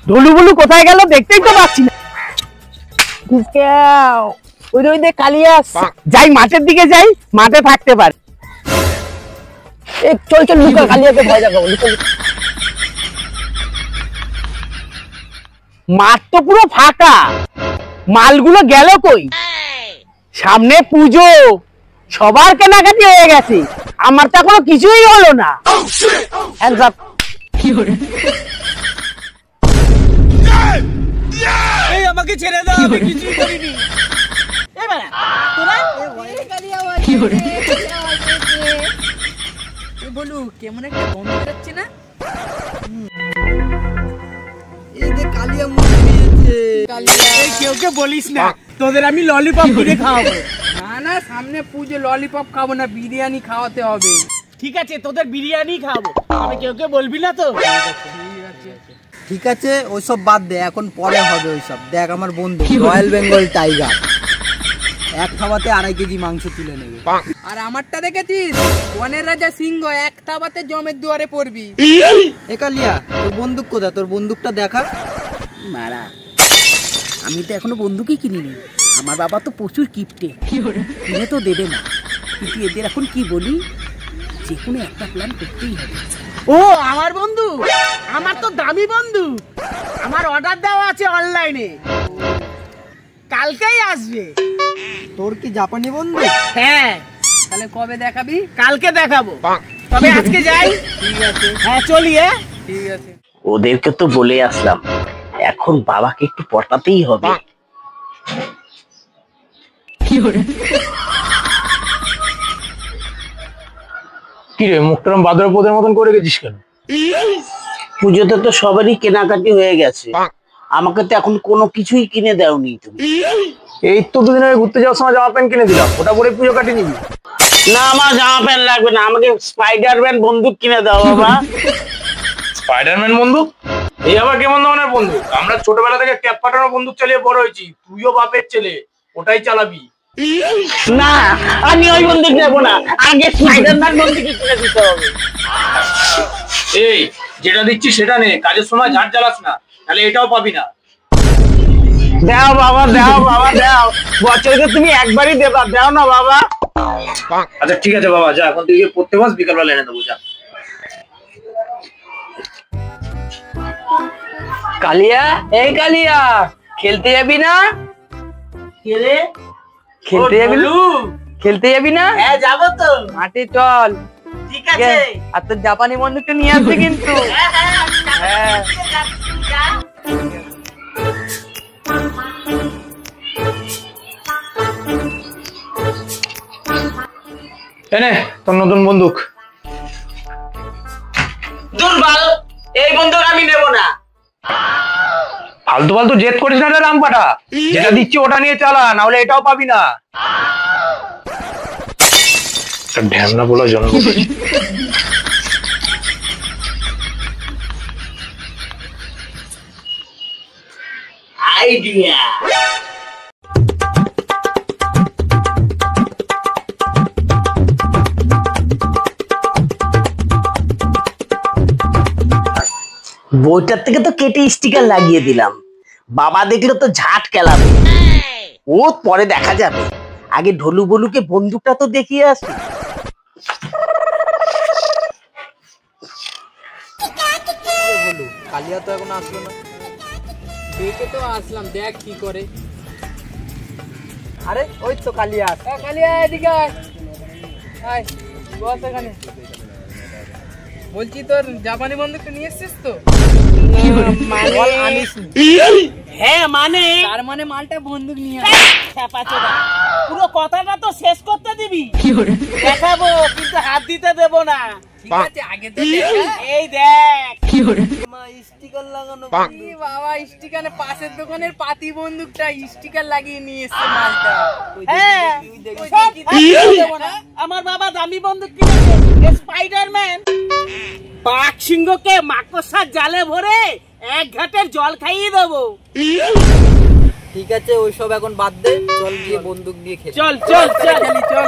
ঢোলু বলু কোথায় গেল দেখতেই তো পাচ্ছি না। ওই দেখ কালিয়া যাই, মাঠের দিকে যাই, মাঠে থাকতে পারে। চল চল লুকা, কালিয়াকে ভয় দেখাবো। মাঠ তো পুরো ফাঁকা, মালগুলো গেল কই? সামনে পুজো, সবার কেনাকাটি হয়ে গেছে, আমার তো এখনো কিছুই হলো না। আমাকে ছেড়ে দাও, আমি কিছুই করিনি। বলু কেমন একটা গন্ধ যাচ্ছে না? কেউ বলিস না, তোদের আমি ললিপপ কিনে খাওয়াবো। না না, সামনে পুজো, ললিপপ খাবো না, বিরিয়ানি খাওয়াতে হবে। ঠিক আছে, তোদের বিরিয়ানি খাবো, আমি কেউ বলবি না তো? ঠিক আছে, ওইসব বাদ দে, এখন পরে হবে ওইসব। দেখ আমার বন্ধু রয়্যাল বেঙ্গল টাইগার, এক থাবাতে 2.5 কেজি মাংস তুলে নেবে। আর আমারটা দেখেছিস, বনের রাজা সিংহ, এক থাবাতে জমের দুয়ারে পড়বি। এ কালিয়া, তোর বন্দুক কোথায়? তোর বন্দুকটা দেখা। মারা, আমি তো এখনো বন্দুকই কিনিনি। আমার বাবা তো প্রচুর কিপটে, কিনে তো দেবে না। কিন্তু এদের এখন কি বলি, যে কোনো একটা প্ল্যান করতেই হবে। ও আমার বন্ধু, আমার তো দামি বন্ধু, আমার অর্ডার দেওয়া আছে অনলাইনে, কালকেই আসবে। তোর কি জাপানি বন্ধু? হ্যাঁ। তাহলে কবে দেখাবি? কালকে দেখাবো, তবে আজকে যাই। ঠিক আছে, হ্যাঁ চলি। ঠিক আছে। ওদেরকে তো বলে আসলাম, এখন বাবাকে একটু পটাতেই হবে। কি রে, মুখটা বাদরপোদের মতন করে গেছিস কেন? পুজোতে তো সবারই কেনাকাটি হয়ে গেছে, আমাকে তো এখন কোনো কিছুই কিনে দাওনি তুমি। এই তো 2 দিন আগে ঘুরতে যাওয়ার সময় জামা প্যান্ট কিনে দিলাম, ওটা পরে পুজো কাটিয়ে নিবি। না, আমার জামা প্যান্ট লাগবে না, আমাকে স্পাইডারম্যান বন্দুক কিনে দাও বাবা। স্পাইডারম্যান বন্দুক? এই আবার কেমন ধরনের বন্দুক? আমরা ছোটবেলা থেকে ক্যাপ পাঠানো বন্দুক চালিয়ে বড় হয়েছি, তুইও বাপের ছেলে, ওটাই চালাবি। না, আমি ওই বন্দুক নেবো না, আগে স্পাইডারম্যান বন্দুক কিনে দিতে হবে। এই যেটা দিচ্ছি সেটা নে, কাজের সময় ঝাড় জ্বালাস না, তাহলে এটাও পাবি না। দাও বাবা, দাও বাবা, দাও। বছরে তুমি একবারই দেবা, দাও না বাবা। আচ্ছা ঠিক আছে বাবা, যা, এখন তুই প্রত্যেক মাস বিকালবেলা এনে দেবো, যা। কালিয়া, এই কালিয়া, খেলতে যাবি না? খেলতে যাবি না? খেলতে যাবি না? হ্যাঁ যাবো তো। মাঠে চল। ঠিক আছে। আর তোর জাপানি বন্ধুকে নিয়ে আসবে কিন্তু। হ্যাঁ। এনে তোর নতুন বন্দুক। দুর্বল, এই বন্দুক আমি নেব না। ফালতু ফালতু জেদ করিস না রে রামপাটা, যেটা দিচ্ছি ওটা নিয়ে চালা, না হলে এটাও পাবি না। ঢ্যামনা বলা জন্ম। আইডিয়া। বইটার থেকে তো কেটে স্টিকার লাগিয়ে দিলাম, বাবা দেখলে তো ঝাট কেলাবে। ও পরে দেখা যাবে, আগে ঢোলু বলুকে বন্দুকটা তো দেখিয়ে আসি। কালিয়া তো এখন আসলো না। দেখে তো আসলাম, দেখ কি করে। আরে ওই তো কালিয়া। কালিয়া এদিকে আয়, আয় বস এখানে। বলছি তোর জাপানি বন্দুকটা নিয়ে এসছিস তো? হ্যাঁ মানে, তার মানে মালটা বন্দুক নিয়ে পুরো কথাটা তো শেষ করতে দিবি। দেখাবো, কিন্তু হাত দিতে দেবো না। ঠিক আছে, আগে তো এই দেখ স্টিকার লাগানো। বাবা, স্টিকার পাশের দোকানের পাতি বন্দুকটা স্টিকার লাগিয়ে নিয়ে এসছে মালটা। হ্যাঁ, আমার বাবা দামি বন্দুক কিনেছে, স্পাইডারম্যান। বাঘ সিংহকে মাকড়সার জালে ভরে এক ঘাটের জল খাইয়ে দেবো। ঠিক আছে ওইসব এখন বাদ দে, চল গিয়ে বন্দুক দিয়ে খেলি। চল চল চল চল